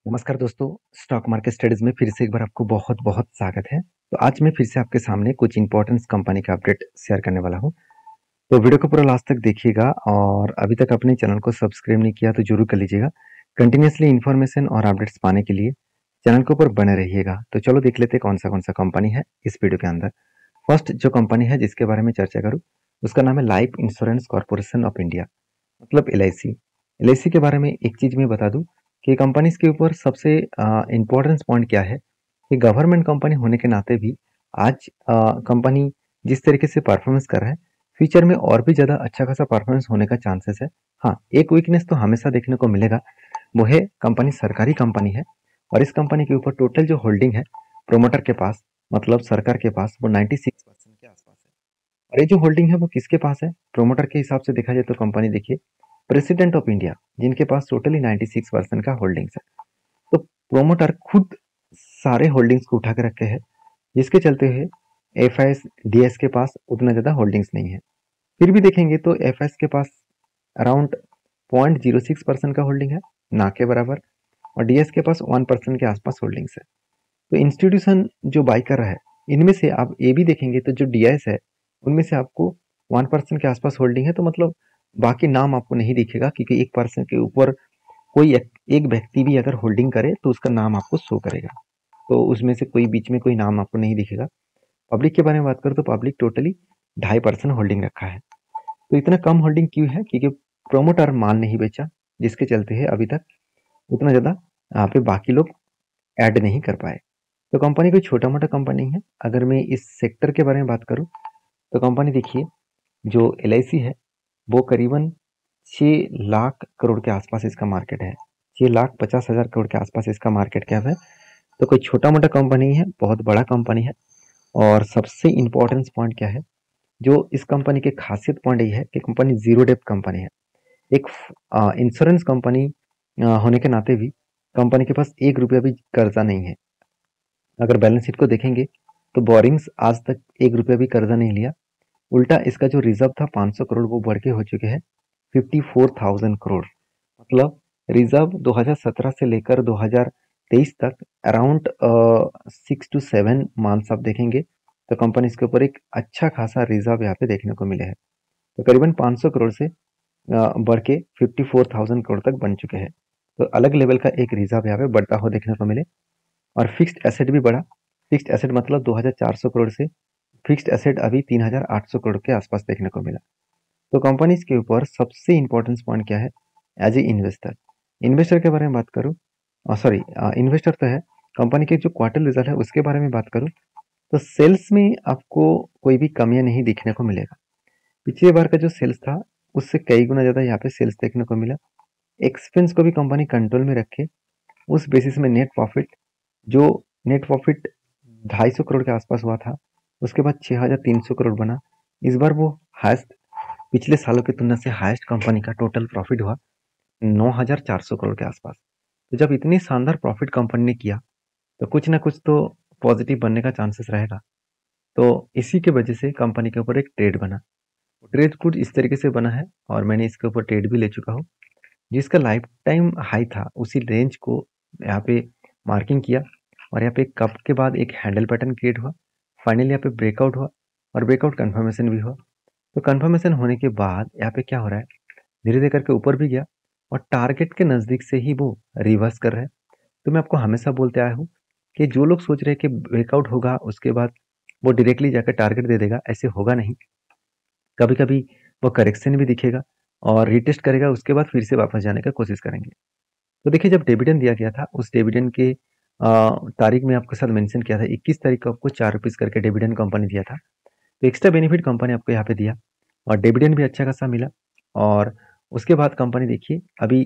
नमस्कार दोस्तों, stock market studies में फिर से एक बार आपको बहुत बहुत स्वागत है। तो आज मैं फिर से आपके सामने कुछ इंपॉर्टेंट कंपनी का अपडेट शेयर करने वाला हूं। तो वीडियो को पूरा लास्ट तक देखिएगा और अभी तक अपने चैनल को सब्सक्राइब नहीं किया तो जरूर कर लीजिएगा। कंटिन्यूसली इन्फॉर्मेशन और अपडेट्स पाने के लिए चैनल के ऊपर बने रहिएगा। तो चलो देख लेते हैं कौन सा कंपनी है इस वीडियो के अंदर। फर्स्ट जो कंपनी है जिसके बारे में चर्चा करूँ उसका नाम है life insurance corporation of India, मतलब LIC। LIC के बारे में एक चीज मैं बता दूं कि कंपनीज के ऊपर सबसे इम्पोर्टेंस पॉइंट क्या है कि गवर्नमेंट कंपनी होने के नाते भी आज कंपनी जिस तरीके से परफॉर्मेंस कर रहा है, फ्यूचर में और भी ज़्यादा अच्छा खासा परफॉर्मेंस होने का चांसेस है। हाँ, एक वीकनेस तो हमेशा देखने को मिलेगा, वो है कंपनी सरकारी कंपनी है और इस कंपनी के ऊपर टोटल जो होल्डिंग है प्रोमोटर के पास, मतलब सरकार के पास, वो 96% के आसपास है। और ये जो होल्डिंग है वो किसके पास है? प्रोमोटर के हिसाब से देखा जाए तो कंपनी देखिए प्रेसिडेंट ऑफ इंडिया, जिनके पास टोटली 96% का होल्डिंग्स है। तो प्रोमोटर खुद सारे होल्डिंग्स को उठा के रखे हैं, जिसके चलते हुए FIS DS के पास उतना ज़्यादा होल्डिंग्स नहीं है। फिर भी देखेंगे तो FIS के पास अराउंड 0.06% का होल्डिंग है, ना के बराबर, और DS के पास 1% के आसपास होल्डिंग्स है। तो इंस्टीट्यूशन जो बाई कर रहा है, इनमें से आप ये भी देखेंगे तो जो DIS है उनमें से आपको 1% के आसपास होल्डिंग है। तो मतलब बाकी नाम आपको नहीं दिखेगा, क्योंकि 1% के ऊपर कोई एक व्यक्ति भी अगर होल्डिंग करे तो उसका नाम आपको शो करेगा। तो उसमें से कोई बीच में कोई नाम आपको नहीं दिखेगा। पब्लिक के बारे में बात करूँ तो पब्लिक टोटली 2.5% होल्डिंग रखा है। तो इतना कम होल्डिंग क्यों है? क्योंकि प्रोमोटर माल नहीं बेचा, जिसके चलते है अभी तक उतना ज़्यादा यहाँ पे बाकी लोग ऐड नहीं कर पाए। तो कंपनी कोई छोटा मोटा कंपनी है। अगर मैं इस सेक्टर के बारे में बात करूँ तो कंपनी देखिए, जो LIC है वो करीबन 6 लाख करोड़ के आसपास इसका मार्केट है। 6,50,000 करोड़ के आसपास इसका मार्केट कैप है। तो कोई छोटा मोटा कंपनी है, बहुत बड़ा कंपनी है। और सबसे इम्पोर्टेंस पॉइंट क्या है, जो इस कंपनी की खासियत पॉइंट ये है कि कंपनी जीरो डेप्ट कंपनी है। एक इंश्योरेंस कंपनी होने के नाते भी कंपनी के पास 1 रुपया भी कर्जा नहीं है। अगर बैलेंस शीट को देखेंगे तो बोरिंग्स आज तक 1 रुपया भी कर्जा नहीं लिया। उल्टा इसका जो रिजर्व था 500 करोड़, वो बढ़ के हो चुके हैं 54,000 करोड़। मतलब रिजर्व 2017 से लेकर 2023 तक अराउंड 6 to 7 मंथ्स आप देखेंगे तो कंपनी के ऊपर एक अच्छा खासा रिजर्व यहाँ पे देखने को मिले हैं। तो करीबन 500 करोड़ से बढ़ के 54,000 करोड़ तक बन चुके हैं। तो अलग लेवल का एक रिजर्व यहाँ पे बढ़ता हुआ देखने को मिले। और फिक्स्ड एसेट भी बढ़ा। फिक्स्ड एसेट मतलब 2,400 करोड़ से फिक्स्ड एसेट अभी 3,800 करोड़ के आसपास देखने को मिला। तो कंपनीज के ऊपर सबसे इंपॉर्टेंस पॉइंट क्या है एज ए इन्वेस्टर? इन्वेस्टर के बारे में बात करूँ, सॉरी, इन्वेस्टर तो है, कंपनी के जो क्वार्टर रिजल्ट है उसके बारे में बात करूँ तो सेल्स में आपको कोई भी कमियां नहीं दिखने को मिलेगा। पिछले बार का जो सेल्स था उससे कई गुना ज़्यादा यहाँ पे सेल्स देखने को मिला। एक्सपेंस को भी कंपनी कंट्रोल में रखे, उस बेसिस में जो नेट प्रॉफिट 250 करोड़ के आसपास हुआ था, उसके बाद 6,300 करोड़ बना। इस बार वो हाईएस्ट, पिछले सालों की तुलना से हाईएस्ट कंपनी का टोटल प्रॉफिट हुआ 9,400 करोड़ के आसपास। तो जब इतनी शानदार प्रॉफिट कंपनी ने किया तो कुछ ना कुछ तो पॉजिटिव बनने का चांसेस रहेगा। तो इसी के वजह से कंपनी के ऊपर एक ट्रेड बना। ट्रेड कुछ इस तरीके से बना है और मैंने इसके ऊपर ट्रेड भी ले चुका हूँ, जिसका लाइफ टाइम हाई था उसी रेंज को यहाँ पे मार्किंग किया और यहाँ पे कप के बाद एक हैंडल पैटर्न क्रिएट हुआ। फाइनली यहाँ पे ब्रेकआउट हुआ और ब्रेकआउट कंफर्मेशन भी हुआ। तो कंफर्मेशन होने के बाद यहाँ पे क्या हो रहा है, धीरे धीरे करके ऊपर भी गया और टारगेट के नज़दीक से ही वो रिवर्स कर रहा है। तो मैं आपको हमेशा बोलते आया हूँ कि जो लोग सोच रहे हैं कि ब्रेकआउट होगा उसके बाद वो डायरेक्टली जाकर टारगेट दे देगा, ऐसे होगा नहीं। कभी कभी वो करेक्शन भी दिखेगा और रिटेस्ट करेगा, उसके बाद फिर से वापस जाने का कोशिश करेंगे। तो देखिए, जब डिविडेंड दिया गया था उस डिविडेंड के तारीख में आपके साथ मेंशन किया था, 21 तारीख को आपको 4 रुपीज़ करके डिविडेंड कंपनी दिया था। तो एक्स्ट्रा बेनिफिट कंपनी आपको यहाँ पे दिया और डिविडेंड भी अच्छा खासा मिला। और उसके बाद कंपनी देखिए अभी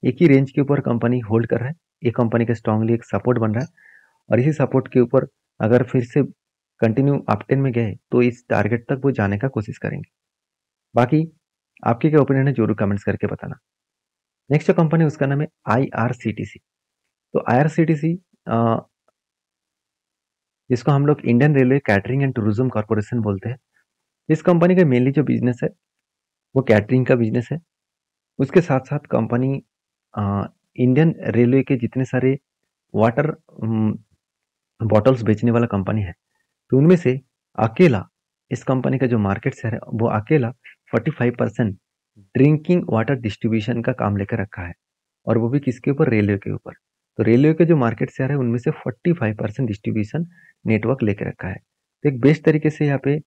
एक ही रेंज के ऊपर कंपनी होल्ड कर रहा है। ये कंपनी का स्ट्रांगली एक सपोर्ट बन रहा है और इसी सपोर्ट के ऊपर अगर फिर से कंटिन्यू अपटेन में गए तो इस टारगेट तक वो जाने का कोशिश करेंगे। बाकी आपके क्या ओपिनियन है जरूर कमेंट्स करके बताना। नेक्स्ट जो कंपनी उसका नाम है IRCTC। तो IRCTC, जिसको हम लोग Indian railway catering and tourism corporation बोलते हैं, इस कंपनी का मेनली जो बिजनेस है वो कैटरिंग का बिजनेस है। उसके साथ साथ कंपनी इंडियन रेलवे के जितने सारे वाटर बॉटल्स बेचने वाला कंपनी है, तो उनमें से अकेला इस कंपनी का जो मार्केट शेयर है वो अकेला 45% ड्रिंकिंग वाटर डिस्ट्रीब्यूशन का काम लेकर रखा है, और वो भी किसके ऊपर? रेलवे के ऊपर। तो रेलवे के जो मार्केट शेयर है उनमें से 45% डिस्ट्रीब्यूशन नेटवर्क लेकर रखा है। तो एक बेस्ट तरीके से यहाँ पे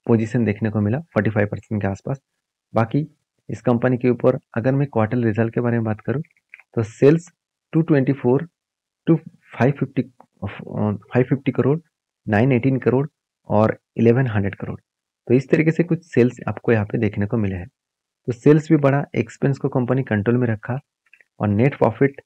पोजीशन देखने को मिला 45% के आसपास। बाकी इस कंपनी के ऊपर अगर मैं क्वार्टर रिजल्ट के बारे में बात करूँ, तो सेल्स 224 टू 550 550 करोड़, 918 करोड़ और 1100 करोड़। तो इस तरीके से कुछ सेल्स आपको यहाँ पे देखने को मिले हैं। तो सेल्स भी बढ़ा, एक्सपेंस को कंपनी कंट्रोल में रखा, और नेट प्रॉफिट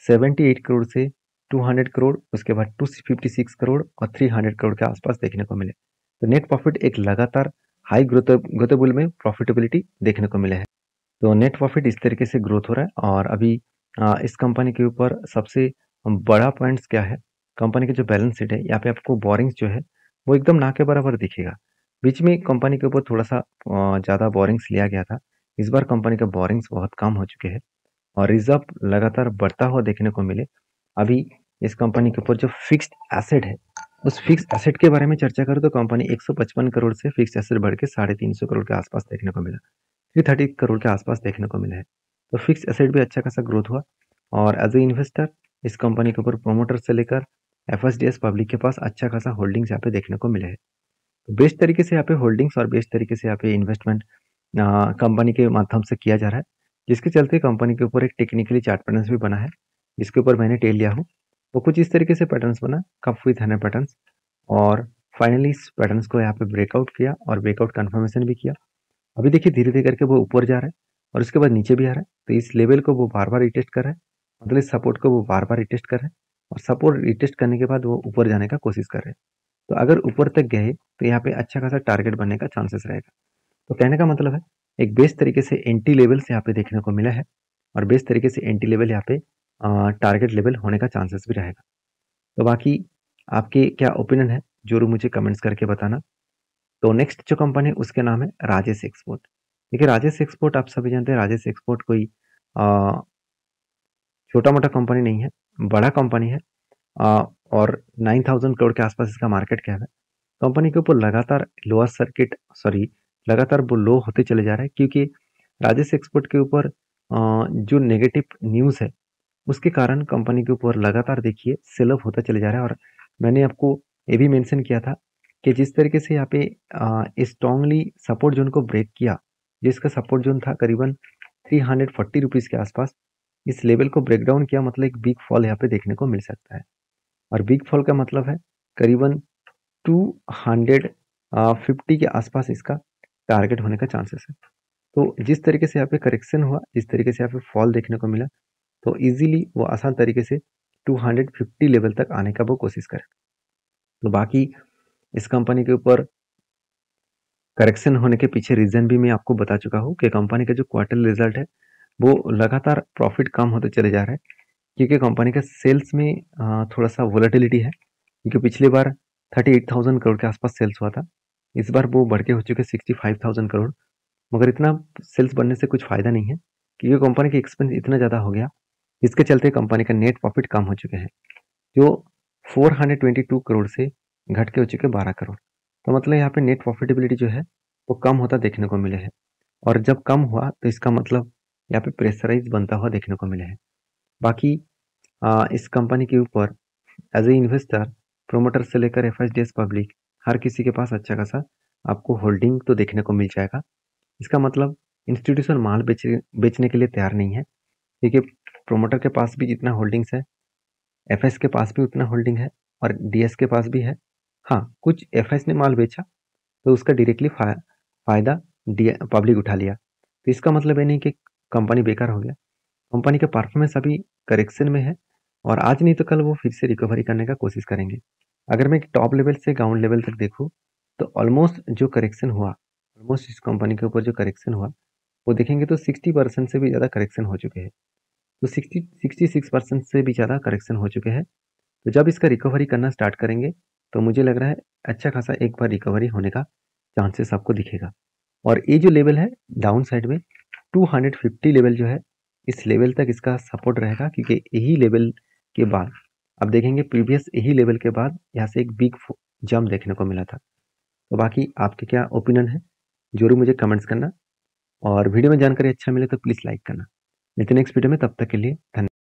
78 करोड़ से 200 करोड़, उसके बाद 256 करोड़ और 300 करोड़ के आसपास देखने को मिले। तो नेट प्रॉफिट एक लगातार हाई ग्रोथेबल में प्रॉफिटेबिलिटी देखने को मिले है। तो नेट प्रॉफिट इस तरीके से ग्रोथ हो रहा है। और अभी इस कंपनी के ऊपर सबसे बड़ा पॉइंट्स क्या है, कंपनी की जो बैलेंस शीट है, यहाँ पे आपको बोरिंग्स जो है वो एकदम ना के बराबर दिखेगा। बीच में कंपनी के ऊपर थोड़ा सा ज़्यादा बोरिंग्स लिया गया था। इस बार कंपनी का बोरिंग्स बहुत कम हो चुके हैं और रिजर्व लगातार बढ़ता हुआ देखने को मिले। अभी इस कंपनी के ऊपर जो फिक्स्ड एसेट है, उस फिक्स्ड एसेट के बारे में चर्चा करूँ तो कंपनी 155 करोड़ से फिक्स्ड एसेट बढ़ के 350 करोड़ के आसपास देखने को मिला, 330 करोड़ के आसपास देखने को मिला है। तो फिक्स एसेट भी अच्छा खासा ग्रोथ हुआ। और एज ए इन्वेस्टर इस कंपनी के ऊपर प्रोमोटर से लेकर एफएसडीएस पब्लिक के पास अच्छा खासा होल्डिंग्स यहाँ पे देखने को मिले हैं। तो बेस्ट तरीके से यहाँ पे होल्डिंग्स और बेस्ट तरीके से यहाँ पे इन्वेस्टमेंट कंपनी के माध्यम से किया जा रहा है, जिसके चलते कंपनी के ऊपर एक टेक्निकली चार्ट पैटर्न्स भी बना है, जिसके ऊपर मैंने टेल लिया हूँ। वो कुछ इस तरीके से पैटर्न्स बना, कप विथ हैंड पैटर्न्स, और फाइनली इस पैटर्न्स को यहाँ पे ब्रेकआउट किया और ब्रेकआउट कन्फर्मेशन भी किया। अभी देखिए धीरे धीरे करके वो ऊपर जा रहा है और उसके बाद नीचे भी आ रहा है। तो इस लेवल को वो बार बार रिटेस्ट कर रहा है, मतलब इस सपोर्ट को वो बार बार रिटेस्ट कर रहा है, और सपोर्ट रिटेस्ट करने के बाद वो ऊपर जाने का कोशिश कर रहे हैं। तो अगर ऊपर तक गए तो यहाँ पे अच्छा खासा टारगेट बनने का चांसेस रहेगा। तो कहने का मतलब है एक बेस्ट तरीके से एंटी लेवल्स यहाँ पे देखने को मिला है, और बेस्ट तरीके से एंटी लेवल यहाँ पे टारगेट लेवल होने का चांसेस भी रहेगा। तो बाकी आपके क्या ओपिनियन है जरूर मुझे कमेंट्स करके बताना। तो नेक्स्ट जो कंपनी है उसके नाम है राजेश एक्सपोर्ट। देखिए राजेश एक्सपोर्ट आप सभी जानते हैं, राजेश एक्सपोर्ट कोई छोटा मोटा कंपनी नहीं है, बड़ा कंपनी है। और 9000 करोड़ के आसपास इसका मार्केट कैप है। कंपनी के ऊपर लगातार लोअर सर्किट लगातार वो लो होते चले जा रहे हैं, क्योंकि राजेश एक्सपोर्ट के ऊपर जो नेगेटिव न्यूज़ है उसके कारण कंपनी के ऊपर लगातार देखिए सेल ऑफ होता चले जा रहा है। और मैंने आपको ये भी मेंशन किया था कि जिस तरीके से यहाँ पे स्ट्रांगली सपोर्ट जोन को ब्रेक किया, जिसका सपोर्ट जोन था करीबन 340 रुपीज़ के आसपास, इस लेवल को ब्रेक डाउन किया, मतलब एक बिग फॉल यहाँ पे देखने को मिल सकता है। और बिग फॉल का मतलब है करीबन 250 के आसपास इसका टारगेट होने का चांसेस है। तो जिस तरीके से यहाँ पे करेक्शन हुआ, जिस तरीके से यहाँ पे फॉल देखने को मिला, तो इजीली वो आसान तरीके से 250 लेवल तक आने का वो कोशिश करे। तो बाकी इस कंपनी के ऊपर करेक्शन होने के पीछे रीजन भी मैं आपको बता चुका हूँ कि कंपनी का जो क्वार्टर रिजल्ट है वो लगातार प्रॉफिट कम होते चले जा रहे हैं, क्योंकि कंपनी का सेल्स में थोड़ा सा वोलेटिलिटी है। क्योंकि पिछली बार 38,000 करोड़ के आसपास सेल्स हुआ था, इस बार वो बढ़ के हो चुके 65,000 करोड़। मगर इतना सेल्स बढ़ने से कुछ फायदा नहीं है, क्योंकि कंपनी का एक्सपेंस इतना ज़्यादा हो गया, इसके चलते कंपनी का नेट प्रॉफिट कम हो चुके हैं, जो 422 करोड़ से घट के हो चुके 12 करोड़। तो मतलब यहाँ पे नेट प्रॉफिटेबिलिटी जो है वो कम होता देखने को मिले है। और जब कम हुआ तो इसका मतलब यहाँ पे प्रेशराइज बनता हुआ देखने को मिले है। बाकी इस कंपनी के ऊपर एज ए इन्वेस्टर, प्रोमोटर से लेकर एफएसडीएस पब्लिक, हर किसी के पास अच्छा खासा आपको होल्डिंग तो देखने को मिल जाएगा। इसका मतलब इंस्टीट्यूशन माल बेचने के लिए तैयार नहीं है, क्योंकि प्रोमोटर के पास भी जितना होल्डिंग्स है, एफएस के पास भी उतना होल्डिंग है, और डीएस के पास भी है। हाँ, कुछ एफएस ने माल बेचा तो उसका डायरेक्टली फायदा पब्लिक उठा लिया। तो इसका मतलब ये नहीं कि कंपनी बेकार हो गया। कंपनी का परफॉर्मेंस अभी करेक्शन में है, और आज नहीं तो कल वो फिर से रिकवरी करने का कोशिश करेंगे। अगर मैं टॉप लेवल से ग्राउंड लेवल तक देखूँ तो ऑलमोस्ट जो करेक्शन हुआ, ऑलमोस्ट इस कंपनी के ऊपर जो करेक्शन हुआ वो देखेंगे तो 60% से भी ज़्यादा करेक्शन हो चुके हैं। तो 66% से भी ज़्यादा करेक्शन हो चुके हैं। तो जब इसका रिकवरी करना स्टार्ट करेंगे तो मुझे लग रहा है अच्छा खासा एक बार रिकवरी होने का चांसेस आपको दिखेगा। और ये जो लेवल है डाउन साइड में 250 लेवल जो है इस लेवल तक इसका सपोर्ट रहेगा, क्योंकि यही लेवल के बाद आप देखेंगे प्रीवियस यही लेवल के बाद यहाँ से एक बिग जंप देखने को मिला था। तो बाकी आपके क्या ओपिनियन है जरूर मुझे कमेंट्स करना, और वीडियो में जानकारी अच्छा मिले तो प्लीज़ लाइक करना। मिलते हैं नेक्स्ट वीडियो में, तब तक के लिए धन्यवाद।